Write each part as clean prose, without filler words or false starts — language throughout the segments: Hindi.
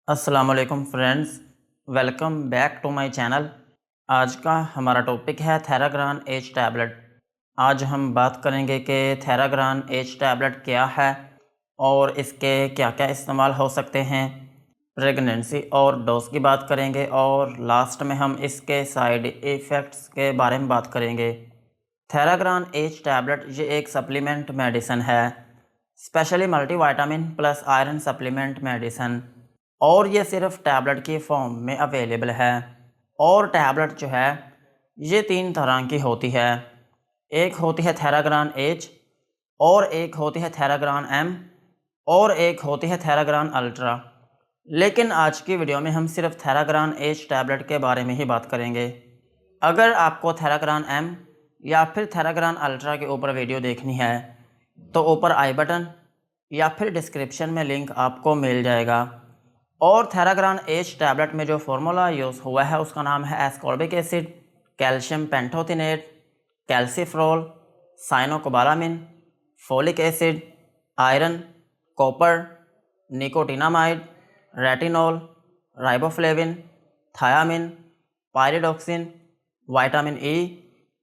अस्सलामुअलैकुम friends, welcome back to my channel. आज का हमारा टॉपिक है थेराग्रान एच टैबलेट। आज हम बात करेंगे कि थेराग्रान एच टैबलेट क्या है और इसके क्या क्या इस्तेमाल हो सकते हैं। प्रेगनेंसी और डोज की बात करेंगे और लास्ट में हम इसके साइड इफ़ेक्ट्स के बारे में बात करेंगे। थेराग्रान एच टैबलेट ये एक सप्लीमेंट मेडिसिन है, specially multivitamin plus iron supplement medicine, और ये सिर्फ टैबलेट की फॉर्म में अवेलेबल है। और टैबलेट जो है ये 3 तरह की होती है। एक होती है थेराग्रान एच, और एक होती है थेराग्रान एम, और एक होती है थेराग्रान अल्ट्रा। लेकिन आज की वीडियो में हम सिर्फ थेराग्रान एच टैबलेट के बारे में ही बात करेंगे। अगर आपको थेराग्रान एम या फिर थेराग्रान अल्ट्रा के ऊपर वीडियो देखनी है तो ऊपर आई बटन या फिर डिस्क्रिप्शन में लिंक आपको मिल जाएगा। और थेराग्रान एच टैबलेट में जो फार्मूला यूज़ हुआ है उसका नाम है ascorbic acid, calcium pantothenate, calciferol, cyanocobalamin, folic acid, iron, copper, nicotinamide, retinol, riboflavin, thiamine, pyridoxine, vitamin E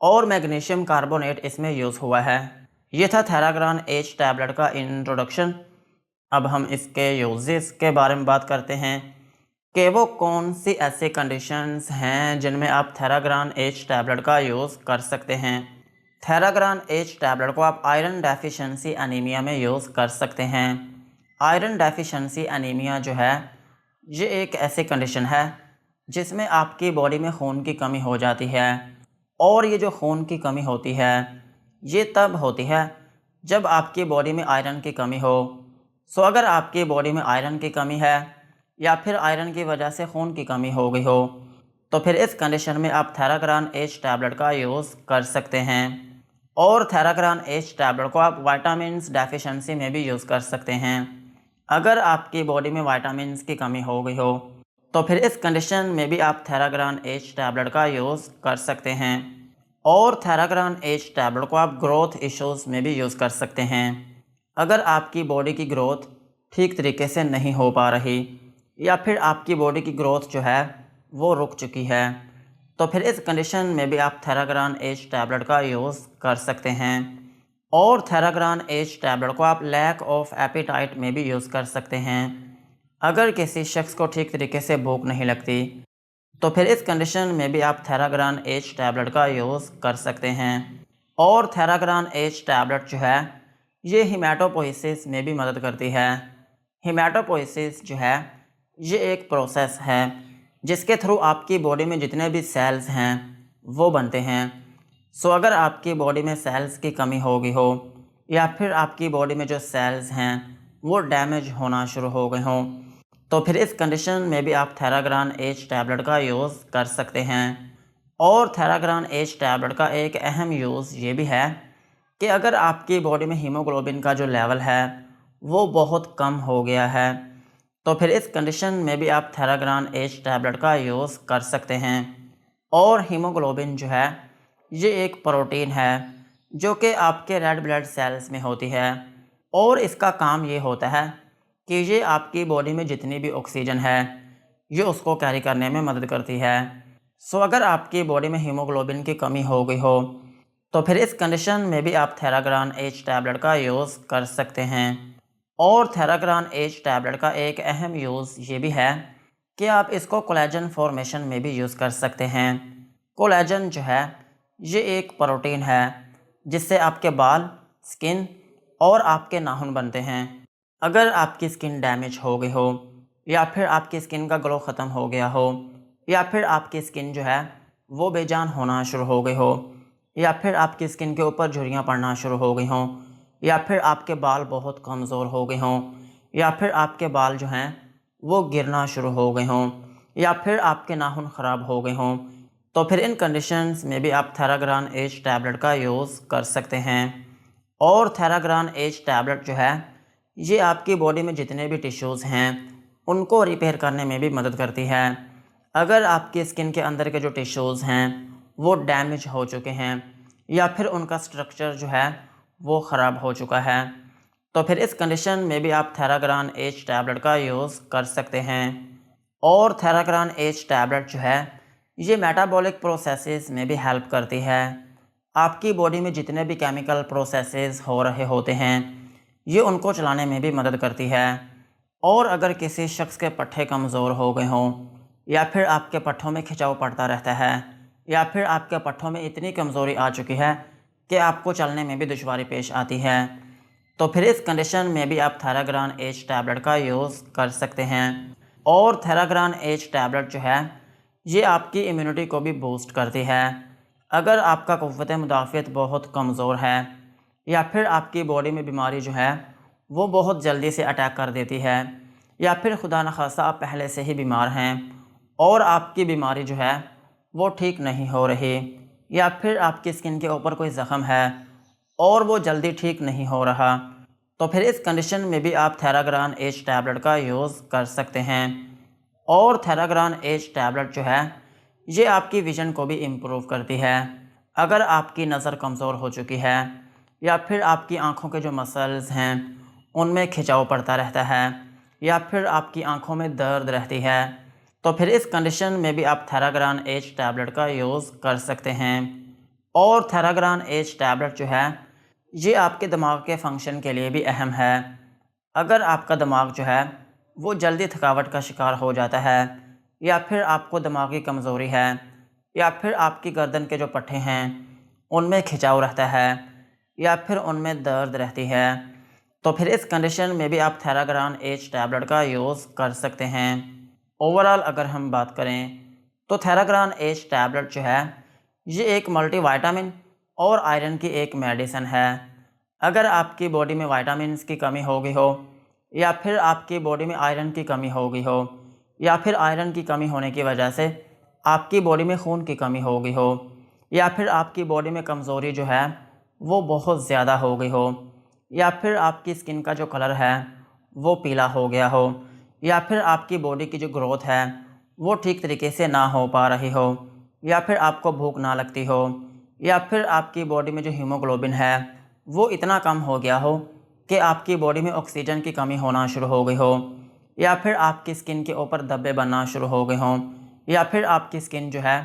और मैग्नीशियम कार्बोनेट इसमें यूज़ हुआ है। ये था थेराग्रान एच टैबलेट का इंट्रोडक्शन। अब हम इसके यूजेस के बारे में बात करते हैं कि वो कौन सी ऐसी कंडीशंस हैं जिनमें आप थेराग्रान एच टैबलेट का यूज़ कर सकते हैं। थेराग्रान एच टैबलेट को आप आयरन डेफिशिएंसी एनीमिया में यूज़ कर सकते हैं। आयरन डेफिशिएंसी एनीमिया जो है ये एक ऐसी कंडीशन है जिसमें आपकी बॉडी में खून की कमी हो जाती है। और ये जो खून की कमी होती है ये तब होती है जब आपकी बॉडी में आयरन की कमी हो। सो अगर आपकी बॉडी में आयरन की कमी है या फिर आयरन की वजह से खून की कमी हो गई हो तो फिर इस कंडीशन में आप थेराग्रान एच टैबलेट का यूज़ कर सकते हैं। और थेराग्रान एच टैबलेट को आप विटामिन्स डेफिशिएंसी में भी यूज़ कर सकते हैं। अगर आपकी बॉडी में विटामिन्स की कमी हो गई हो तो फिर इस कंडीशन में भी आप थेराग्रान एच टैबलेट का यूज़ कर सकते हैं। और थेराग्रान एच टैबलेट को आप ग्रोथ इश्यूज़ में भी यूज़ कर सकते हैं। अगर आपकी बॉडी की ग्रोथ ठीक तरीके से नहीं हो पा रही या फिर आपकी बॉडी की ग्रोथ जो है वो रुक चुकी है तो फिर इस कंडीशन में भी आप थेराग्रान एच टैबलेट का यूज़ कर सकते हैं। और थेराग्रान एच टैबलेट को आप लैक ऑफ एपेटाइट में भी यूज़ कर सकते हैं। अगर किसी शख्स को ठीक तरीके से भूख नहीं लगती तो फिर इस कंडीशन में भी आप थेराग्रान एच टैबलेट का यूज़ कर सकते हैं। और थेराग्रान एच टैबलेट जो है ये हीमेटोपोइसिस में भी मदद करती है। हीमेटोपोइसिस जो है ये एक प्रोसेस है जिसके थ्रू आपकी बॉडी में जितने भी सेल्स हैं वो बनते हैं। सो अगर आपकी बॉडी में सेल्स की कमी हो गई हो या फिर आपकी बॉडी में जो सेल्स हैं वो डैमेज होना शुरू हो गए हों तो फिर इस कंडीशन में भी आप थेराग्रान एच टैबलेट का यूज़ कर सकते हैं। और थेराग्रान एच टैबलेट का एक अहम यूज़ ये भी है कि अगर आपकी बॉडी में हीमोग्लोबिन का जो लेवल है वो बहुत कम हो गया है तो फिर इस कंडीशन में भी आप थेराग्रान एच टैबलेट का यूज़ कर सकते हैं। और हीमोग्लोबिन जो है ये एक प्रोटीन है जो कि आपके रेड ब्लड सेल्स में होती है। और इसका काम ये होता है कि ये आपकी बॉडी में जितनी भी ऑक्सीजन है ये उसको कैरी करने में मदद करती है। सो अगर आपकी बॉडी में हीमोग्लोबिन की कमी हो गई हो तो फिर इस कंडीशन में भी आप थेराग्रान एच टैबलेट का यूज़ कर सकते हैं। और थेराग्रान एच टैबलेट का एक अहम यूज़ ये भी है कि आप इसको कोलेजन फॉर्मेशन में भी यूज़ कर सकते हैं। कोलेजन जो है ये एक प्रोटीन है जिससे आपके बाल, स्किन और आपके नाखून बनते हैं। अगर आपकी स्किन डैमेज हो गई हो या फिर आपकी स्किन का ग्लो ख़त्म हो गया हो या फिर आपकी स्किन जो है वो बेजान होना शुरू हो गई हो या फिर आपकी स्किन के ऊपर झुर्रियाँ पड़ना शुरू हो गई हों या फिर आपके बाल बहुत कमज़ोर हो गए हों या फिर आपके बाल जो हैं वो गिरना शुरू हो गए हों या फिर आपके नाखून ख़राब हो गए हों तो फिर इन कंडीशंस में भी आप थेराग्रान एच टैबलेट का यूज़ कर सकते हैं। और थेराग्रान एच टैबलेट जो है ये आपकी बॉडी में जितने भी टिश्यूज़ हैं उनको रिपेयर करने में भी मदद करती है। अगर आपकी स्किन के अंदर के जो टिश्यूज़ हैं वो डैमेज हो चुके हैं या फिर उनका स्ट्रक्चर जो है वो ख़राब हो चुका है तो फिर इस कंडीशन में भी आप थेराग्रान एच टैबलेट का यूज़ कर सकते हैं। और थेराग्रान एच टैबलेट जो है ये मेटाबॉलिक प्रोसेसेस में भी हेल्प करती है। आपकी बॉडी में जितने भी केमिकल प्रोसेसेस हो रहे होते हैं ये उनको चलाने में भी मदद करती है। और अगर किसी शख्स के पट्टे कमज़ोर हो गए हों या फिर आपके पट्टों में खिंचाव पड़ता रहता है या फिर आपके पट्टों में इतनी कमज़ोरी आ चुकी है कि आपको चलने में भी दुश्वारी पेश आती है, तो फिर इस कंडीशन में भी आप थेराग्रान एच टैबलेट का यूज़ कर सकते हैं। और थेराग्रान एच टैबलेट जो है ये आपकी इम्यूनिटी को भी बूस्ट करती है। अगर आपका क़ुव्वत मुदाफ़ियत बहुत कमज़ोर है या फिर आपकी बॉडी में बीमारी जो है वो बहुत जल्दी से अटैक कर देती है या फिर खुदा न खास्ता आप पहले से ही बीमार हैं और आपकी बीमारी जो है वो ठीक नहीं हो रही या फिर आपकी स्किन के ऊपर कोई ज़ख़म है और वो जल्दी ठीक नहीं हो रहा, तो फिर इस कंडीशन में भी आप थेराग्रान एच टैबलेट का यूज़ कर सकते हैं। और थेराग्रान एच टैबलेट जो है ये आपकी विज़न को भी इम्प्रूव करती है। अगर आपकी नज़र कमज़ोर हो चुकी है या फिर आपकी आँखों के जो मसल्स हैं उनमें खिंचाव पड़ता रहता है या फिर आपकी आँखों में दर्द रहती है, तो फिर इस कंडीशन में भी आप थेराग्रान एच टैबलेट का यूज़ कर सकते हैं। और थेराग्रान एच टैबलेट जो है ये आपके दिमाग के फंक्शन के लिए भी अहम है। अगर आपका दिमाग जो है वो जल्दी थकावट का शिकार हो जाता है या फिर आपको दिमागी कमज़ोरी है या फिर आपकी गर्दन के जो पट्टे हैं उनमें खिंचाव रहता है या फिर उनमें दर्द रहती है, तो फिर इस कंडीशन में भी आप थेराग्रान एच टैबलेट का यूज़ कर सकते हैं। ओवरऑल अगर हम बात करें तो थेराग्रान एच टैबलेट जो है ये एक मल्टीविटामिन और आयरन की एक मेडिसिन है। अगर आपकी बॉडी में विटामिन्स की कमी हो गई हो या फिर आपकी बॉडी में आयरन की कमी हो गई हो या फिर आयरन की कमी होने की वजह से आपकी बॉडी में खून की कमी हो गई हो या फिर आपकी बॉडी में कमज़ोरी जो है वो बहुत ज़्यादा हो गई हो या फिर आपकी स्किन का जो कलर है वो पीला हो गया हो या फिर आपकी बॉडी की जो ग्रोथ है वो ठीक तरीके से ना हो पा रही हो या फिर आपको भूख ना लगती हो या फिर आपकी बॉडी में जो हीमोग्लोबिन है वो इतना कम हो गया हो कि आपकी बॉडी में ऑक्सीजन की कमी होना शुरू हो गई हो या फिर आपकी स्किन के ऊपर धब्बे बनना शुरू हो गए हों या फिर आपकी स्किन जो है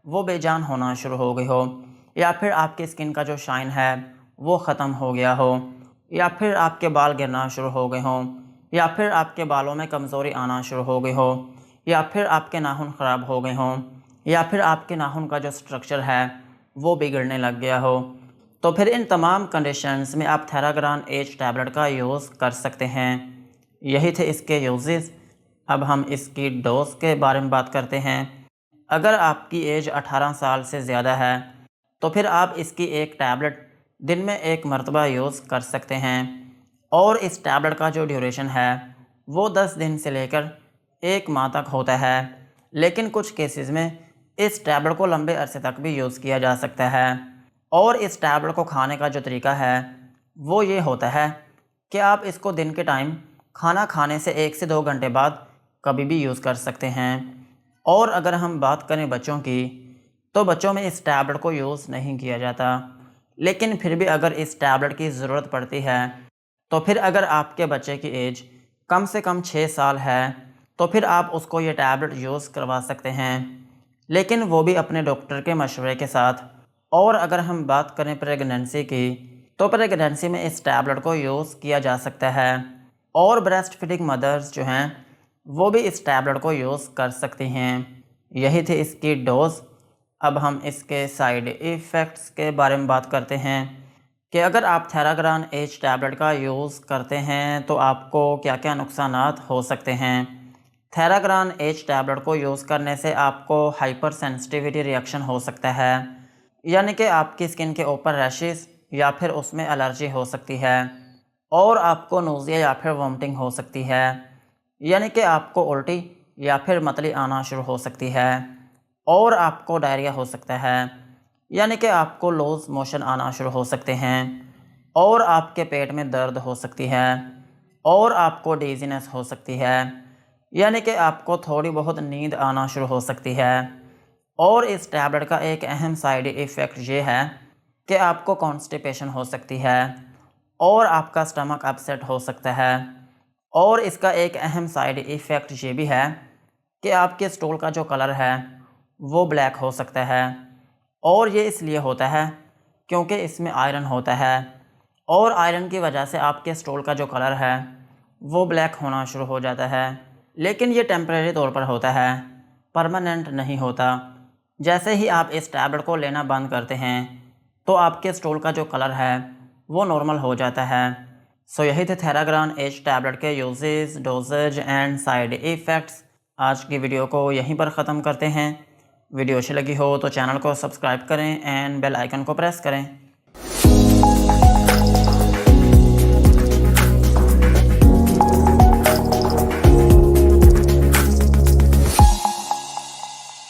वो बेजान होना शुरू हो गई हो या फिर आपकी स्किन का जो शाइन है वो ख़त्म हो गया हो या फिर आपके बाल गिरना शुरू हो गए हों या फिर आपके बालों में कमज़ोरी आना शुरू हो गई हो या फिर आपके नाखून ख़राब हो गए हों या फिर आपके नाखून का जो स्ट्रक्चर है वो बिगड़ने लग गया हो, तो फिर इन तमाम कंडीशंस में आप थेराग्रान एच टैबलेट का यूज़ कर सकते हैं। यही थे इसके यूजेस। अब हम इसकी डोज के बारे में बात करते हैं। अगर आपकी एज 18 साल से ज़्यादा है तो फिर आप इसकी एक टैबलेट दिन में एक मरतबा यूज़ कर सकते हैं और इस टैबलेट का जो ड्यूरेशन है वो 10 दिन से लेकर 1 माह तक होता है, लेकिन कुछ केसेस में इस टैबलेट को लंबे अरसे तक भी यूज़ किया जा सकता है। और इस टैबलेट को खाने का जो तरीका है वो ये होता है कि आप इसको दिन के टाइम खाना खाने से 1 से 2 घंटे बाद कभी भी यूज़ कर सकते हैं। और अगर हम बात करें बच्चों की तो बच्चों में इस टैबलेट को यूज़ नहीं किया जाता, लेकिन फिर भी अगर इस टैबलेट की ज़रूरत पड़ती है तो फिर अगर आपके बच्चे की एज कम से कम 6 साल है तो फिर आप उसको ये टैबलेट यूज़ करवा सकते हैं, लेकिन वो भी अपने डॉक्टर के मशवरे के साथ। और अगर हम बात करें प्रेगनेंसी की तो प्रेगनेंसी में इस टैबलेट को यूज़ किया जा सकता है और ब्रेस्ट फीडिंग मदर्स जो हैं वो भी इस टैबलेट को यूज़ कर सकती हैं। यही थी इसकी डोज़। अब हम इसके साइड इफ़ेक्ट्स के बारे में बात करते हैं कि अगर आप थेराग्रान एच टैबलेट का यूज़ करते हैं तो आपको क्या क्या नुकसानात हो सकते हैं। थेराग्रान एच टैबलेट को यूज़ करने से आपको हाइपर सेंसिटिविटी रिएक्शन हो सकता है, यानी कि आपकी स्किन के ऊपर रैशेस या फिर उसमें एलर्जी हो सकती है और आपको नोज़िया या फिर वॉमिटिंग हो सकती है, यानी कि आपको उल्टी या फिर मतली आना शुरू हो सकती है और आपको डायरिया हो सकता है, यानी कि आपको लूज़ मोशन आना शुरू हो सकते हैं और आपके पेट में दर्द हो सकती है और आपको डिज़ीनेस हो सकती है, यानी कि आपको थोड़ी बहुत नींद आना शुरू हो सकती है। और इस टैबलेट का एक अहम साइड इफ़ेक्ट ये है कि आपको कॉन्स्टिपेशन हो सकती है और आपका स्टमक अपसेट हो सकता है। और इसका एक अहम साइड इफ़ेक्ट ये भी है कि आपके स्टूल का जो कलर है वो ब्लैक हो सकता है। और ये इसलिए होता है क्योंकि इसमें आयरन होता है, और आयरन की वजह से आपके स्टूल का जो कलर है वो ब्लैक होना शुरू हो जाता है। लेकिन ये टेम्परेरी तौर पर होता है, परमानेंट नहीं होता। जैसे ही आप इस टैबलेट को लेना बंद करते हैं तो आपके स्टूल का जो कलर है वो नॉर्मल हो जाता है। सो यही थे थेराग्रान एज टैबलेट के uses, doses and side effects. आज की वीडियो को यहीं पर ख़त्म करते हैं। वीडियो अच्छी लगी हो तो चैनल को सब्सक्राइब करें एंड बेल आइकन को प्रेस करें।